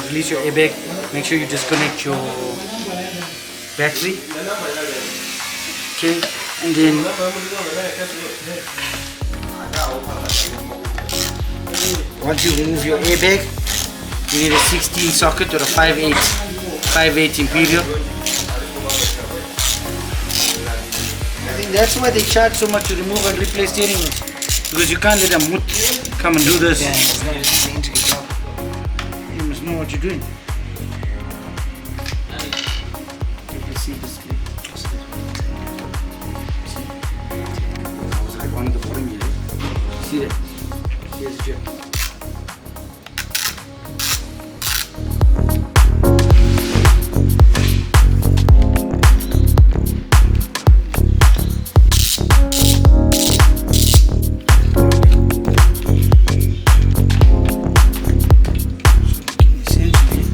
release your airbag, make sure you disconnect your battery. Okay, and then once you remove your airbag, you need a 16 socket or a 5/8 imperial. I think that's why they charge so much to remove and replace steering wheels, because you can't let a mut come and do this. Yeah, it's not an intricate job. You must know what you're doing. See this clip. See? I was like one of the bottom here. See that? Here's the chip. Essentially,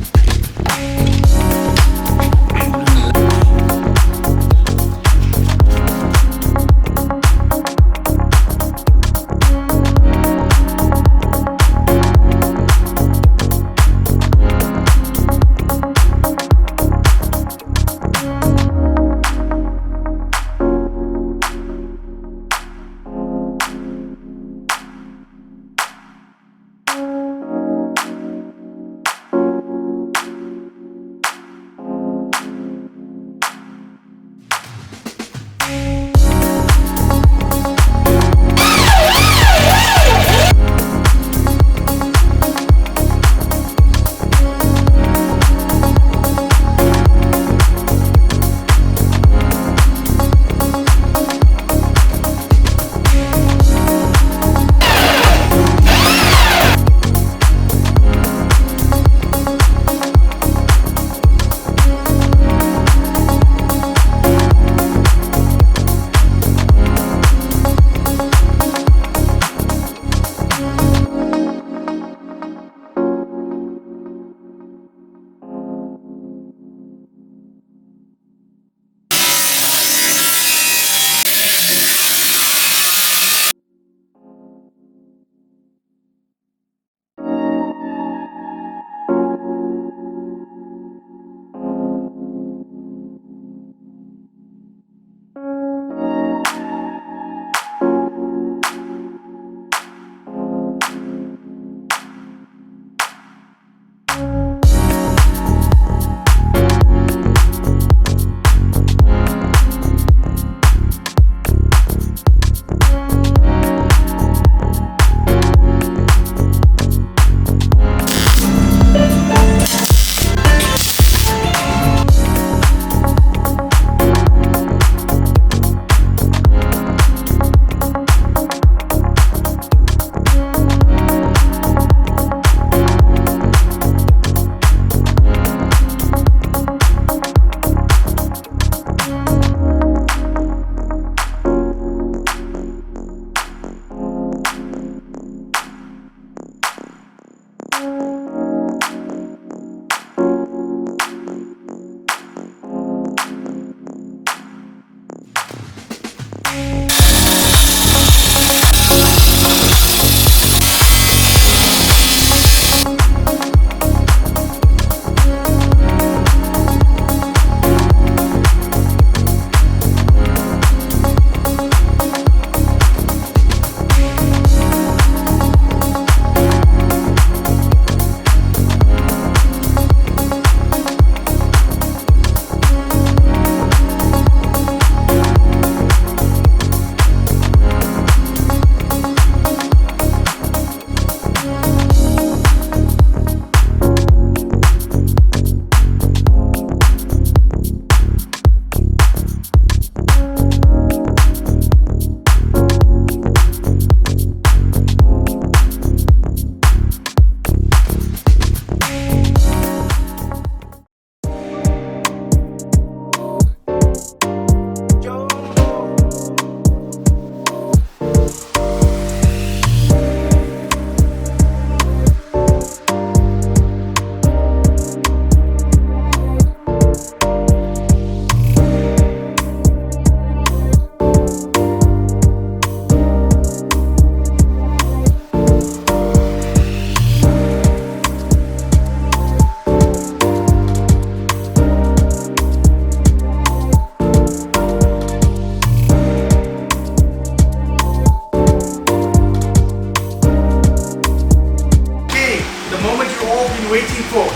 before.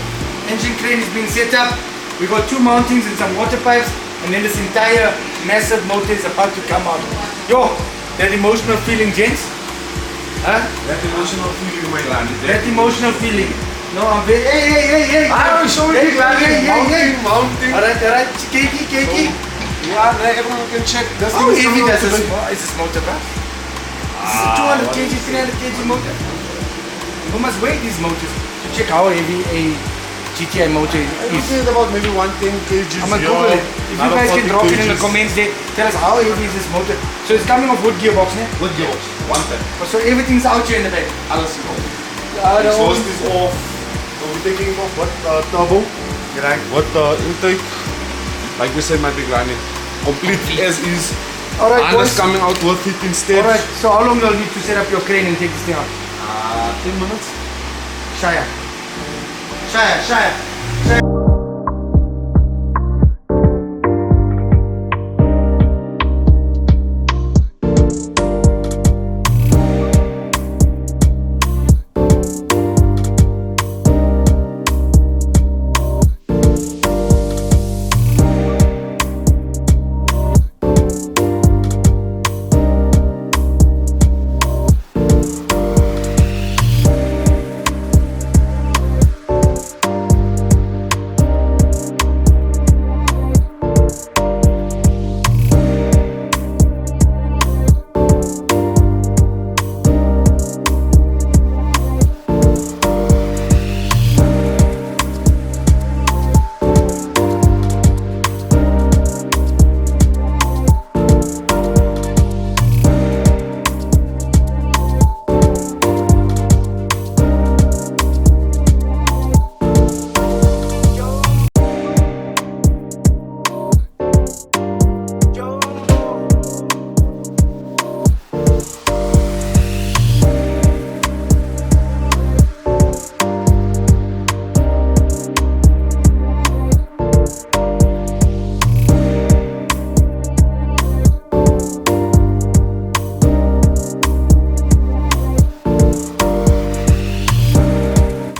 Engine crane is being set up. We got 2 mountings and some water pipes, and then this entire massive motor is about to come out. Yo, that emotional feeling, gents? Huh? That emotional feeling, my land. That emotional feeling. No, I'm very. Hey! I will show you, mounting. Alright, Keiki. Yeah, everyone can check. How heavy is this motor, bro? This is a 200 kg, 300 kg motor. Who must weigh these motors to check how heavy a GTI motor is? It's about maybe 110 kg. I'm gonna Google it. If you guys can drop it in the comments there, tell us how heavy is this motor. So it's coming off wood gearbox, ne? Wood gearbox, 110. So everything's out here in the back. Alles is off. Exhaust is off. So we're taking off what turbo, right? What intake. Like we said, my big line, complete as is. Alright, boys. boys. Coming out with heating steps. Alright, so how long do you need to set up your crane and take this thing out? 10 minutes. Shire.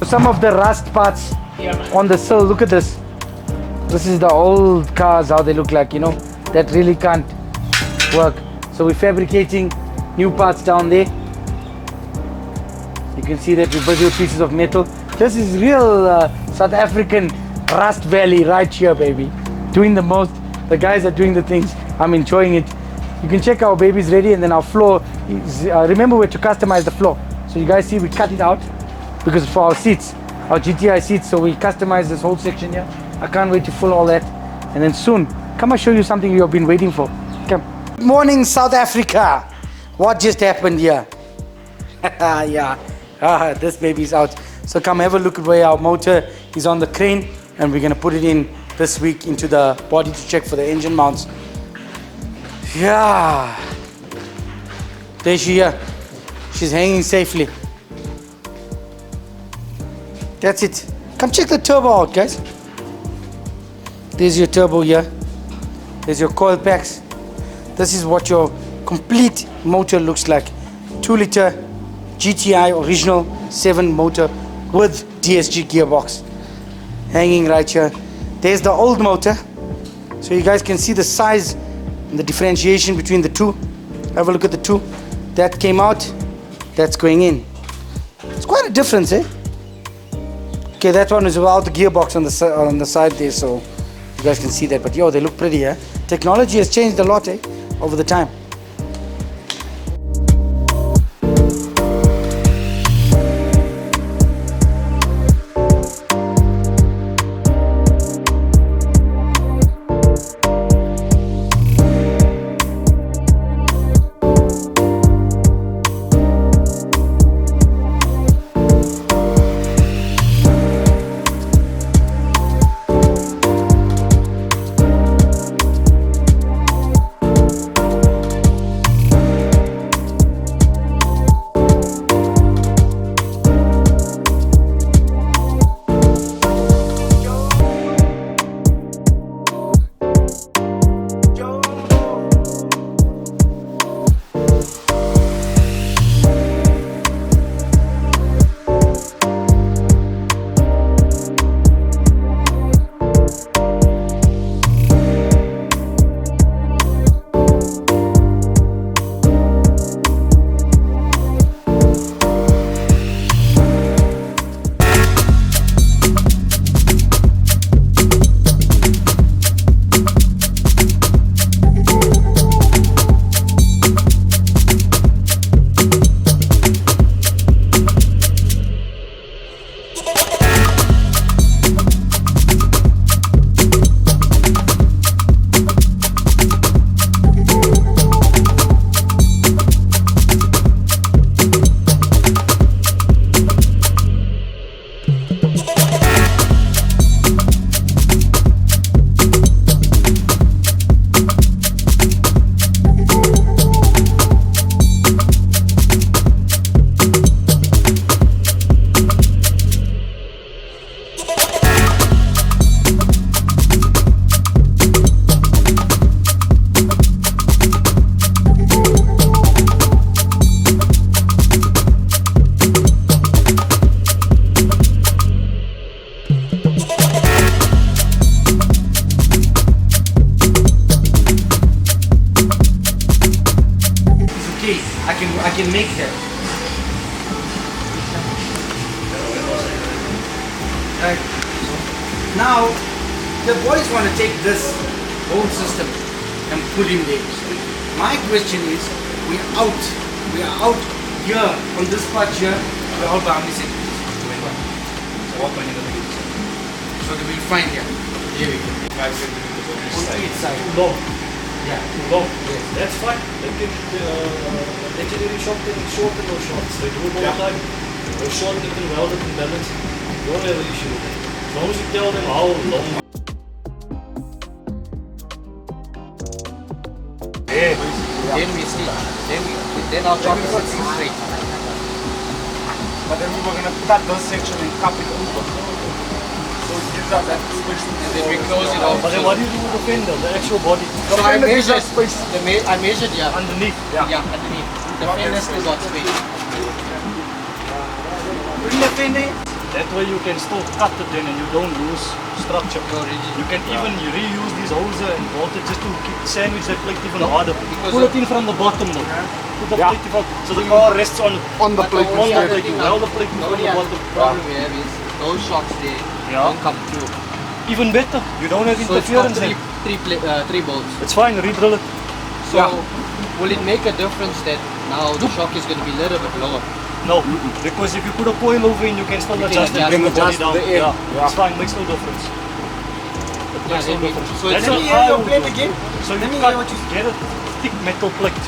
Some of the rust parts on the sill. Look at this. This is the old cars, how they look like, you know. That really can't work. So we're fabricating new parts down there. You can see that we're busy with pieces of metal. This is real South African Rust Valley right here, baby. Doing the most. The guys are doing the things. I'm enjoying it. You can check our baby's ready, and then our floor is, remember we have to customize the floor. So you guys see we cut it out because for our seats, our GTI seats, so we customize this whole section here. I can't wait to fill all that. And then soon, come and show you something you've been waiting for. Come. Good morning, South Africa. What just happened here? Yeah, this baby's out. So come have a look at where our motor is on the crane, and we're gonna put it in this week into the body to check for the engine mounts. Yeah. There she is. She's hanging safely. That's it. Come check the turbo out, guys. There's your turbo here. There's your coil packs. This is what your complete motor looks like. 2-liter GTI original 7 motor with DSG gearbox. Hanging right here. There's the old motor. So you guys can see the size and the differentiation between the two. Have a look at the two. That came out. That's going in. It's quite a difference, eh? Okay, that one is without the gearbox on the side there, so you guys can see that. But yo, they look pretty, eh? Technology has changed a lot, eh? Over the time. Right. Now, the boys want to take this whole system and put in there. My question is, we are out here on this part here. We're out by how many centimeters? 21. So that we'll find here. Here we go. 5 centimeters on each On side. each side. Too long. Yeah. Too long. Yes. That's fine. They can engineering shop can shorten those shots. They do it all the time. They'll shorten it and weld it and balance. You don't have an issue with it. As long as you tell them how long. Yeah. Then we see, then our chalk is sitting straight. But then we were going to cut this section and cup it over. So it gives us that space. And then we close it off. But then what do you do with the fender, the actual body? So I fender gives measured, us space. I measured, yeah. Underneath. Yeah, underneath. The fender still got space. Bring the fender in. That way you can still cut it then and you don't lose structure. No, rigid. You can even reuse these holes and bolt it just to keep sandwich that plate even harder. Because Pull it in from the bottom though. Put the Yeah. plate in front so the car rests on On the But plate the only instead. other thing Well, the plate the from only the other bottom. problem we have is those shocks there Yeah. don't come through. Even better. You don't have So it's got interference then. three bolts. It's fine, re-drill it. So will it make a difference that now the shock is going to be a little bit lower? No, because if you put a coil over in, you can still You can adjust it, adjust bring the the body adjust down. the end. Yeah, it's fine, makes no difference. It Yeah, makes no then we- difference. so That's let what me hear I your would plate do. again. So Let you me cut, hear what you get a thick metal plate.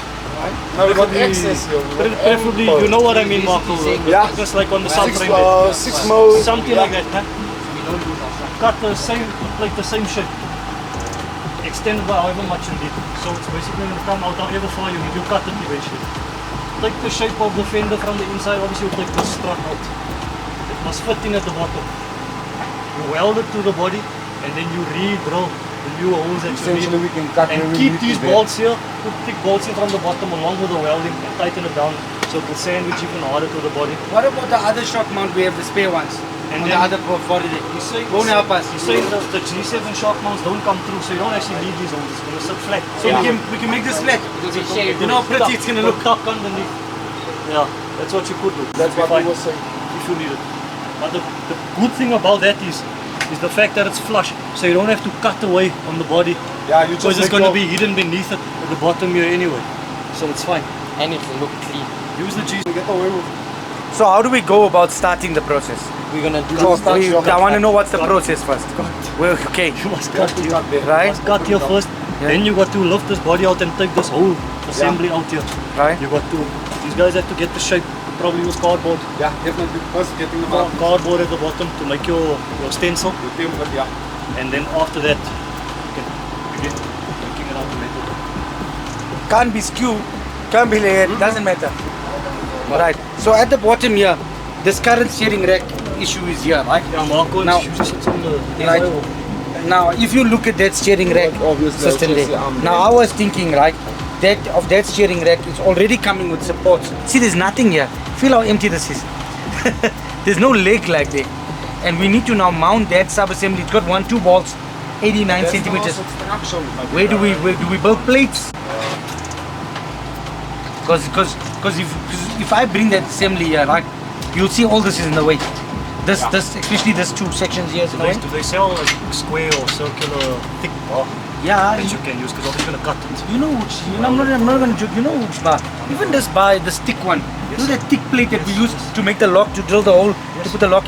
Now we got access here. We got Preferably, ample. you know what I mean, Marco. Yeah. Just like on the 6 subframe bit. 6 mode. Something like that, huh? We don't lose our shock. Cut the same plate, the same shape. Extended by however much you need. So it's basically going to come out however far you need. You cut it eventually. Take the shape of the fender from the inside. Obviously, you take the strut out. It must fit in at the bottom. You weld it to the body, and then you re-drill the new holes that you Essentially need. we can cut And where we keep need these to there. bolts here. Put thick bolts in from the bottom along with the welding and tighten it down so it will sandwich even harder to the body. What about the other shock mount? We have the spare ones. And on then- the other body there. You say, Won't help us. You say the G7 shock mounts don't come through, so you don't actually need these holes. It's going to sit flat. So we can make this flat. It'll be shaved. You know how pretty it's gonna look. Tuck underneath. Yeah, that's what you could do. That's It'll what be we fine were saying. if you need it. But the good thing about that is the fact that it's flush, so you don't have to cut away on the body. Yeah, you Because just it's make going to your- be hidden beneath it at the bottom here anyway. So it's fine. And it will look clean. Use the G. Get away with So how do we go about starting the process? We're going to do So start your I want to know what's the Cut. process first. Well, okay, You must cut here. cut there. right, Must cut here first. Yeah. Then you got to lift this body out and take this whole assembly out here. right. You got to. These guys have to get the shape. Probably use cardboard. Yeah, definitely. First getting them out. Cardboard at the bottom to make your stencil, The template, yeah. and then after that you can begin taking it out the metal. Can't be skew, can't be layered, doesn't matter. Right. So at the bottom here, this current steering rack issue is here, right? Yeah, Marco Now- usually sits on the Right. Now, if you look at that steering rack Obviously, system it's there, just, now I was thinking, right, that steering rack is already coming with supports. See, there's nothing here. Feel how empty this is. There's no leg like there, and we need to now mount that sub-assembly. It's got 2 bolts, 89 centimeters. Where do we build plates? Because if I bring that assembly here, right, you'll see all this is in the way. This especially these 2 sections here is in the way. Do they sell like square or circular thick bar Yeah, that you can use? Because I'm going to cut it. you know which. I'm not going to joke. You know which bar. Even this bar, this thick one. You know that thick plate that we use to make the lock, to drill the hole, to put the lock.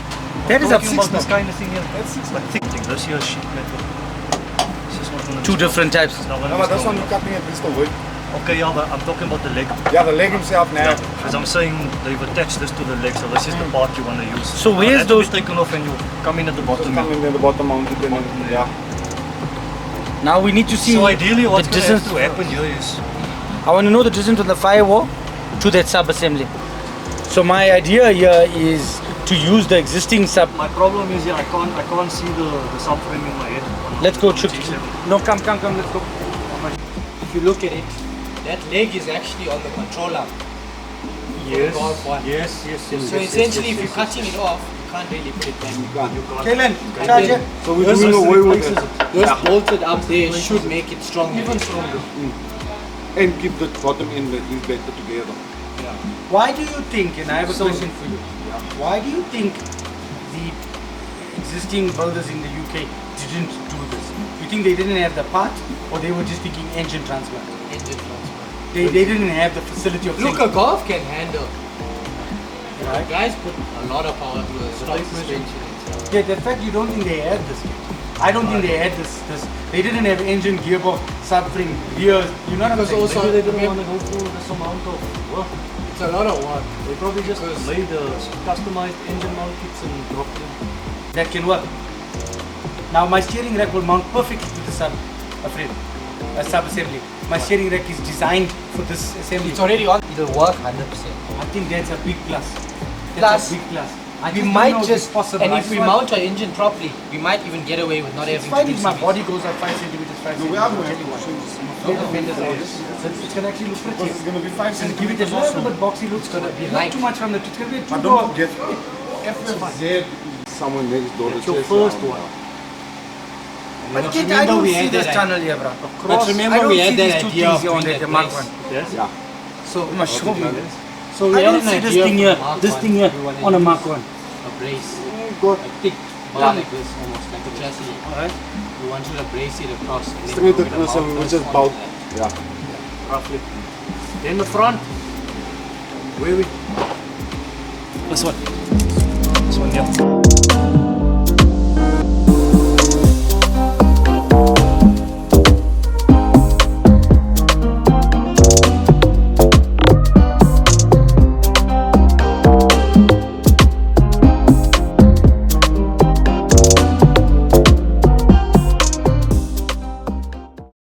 That is a Talking about this kind of thing here. That's 6 like thick thing. This here is sheet metal. This is not gonna 2 be different types. strong. It's not No, gonna but be this one strong. you're cutting it, it's the wood. Okay, yeah, but I'm talking about the leg. Yeah, the leg himself now. As I'm saying, they've attached this to the leg, so this is the part you want to use. So where's that will be those- taken off and you come in at the bottom. Come in there, the bottom mounted and then, yeah. Now we need to see So ideally, what's the going to distance. have to happen here is I want to know the distance from the firewall to that sub-assembly. So my idea here is to use the existing sub. my problem is I can't see the subframe in my head. Let's go, Chip. G7. No, come, let's go. If you look at it, that leg is actually on the controller. Yes, Golf one. yes. So essentially, if you're cutting it off, you can't really put it back. Kellen, charge it. So we're doing away with it. This bolted up there should make it stronger. Even stronger. And keep the bottom end at least better together. Why do you think, and I have a question for you, why do you think existing builders in the UK didn't do this? You think they didn't have the part, or they were just thinking engine transplant? Engine transport. They didn't have the facility of Look, saying, a Golf can handle. right? Guys put a lot of power to a stock suspension and stuff. Yeah, the fact you don't think they had this. I don't think they had this. They didn't have engine, gearbox, subframe, gears. You know what I'm Because saying? also- Maybe they didn't want to go through this amount of work. It's a lot of work. They probably just made the customized engine mount kits and dropped them. That can work. Now my steering rack will mount perfectly to the frame, a sub-assembly. My steering rack is designed for this assembly. It's already on. It'll work 100%. I think that's a big plus. Plus, That's a big plus. I We just don't might know if just, it's possible. and I if we swear. mount our engine properly, we might even get away with not It's having fine to if do my CVT. body goes up 5 centimeters, 5 No, we centimeters. are I'll going tell to you what. change Let the fenders out. It's going to actually look Because pretty. it's going to be 5 And give it a centimeters little bit boxy look. It's going to be not like- too much from the. It's going to be a But two-door. don't forget, FFZ someone next door to That's your chase first around. one. But kid, I remember don't we see had this that tunnel here, bro. But remember I don't we see had these that two idea things of here on doing the that Mark place. 1. Yes? Yeah. So you must show me. So we I had don't an see this idea thing for here. the Mark This one. thing here We wanna on a use Mark 1. A brace. Good. A thick bar like this, almost like a chassis. Alright. We want you to brace it across. And then Straight we're gonna across, so mount we this just on bout. that. Yeah. Roughly. Then the front. Where we? This one. This one, yeah.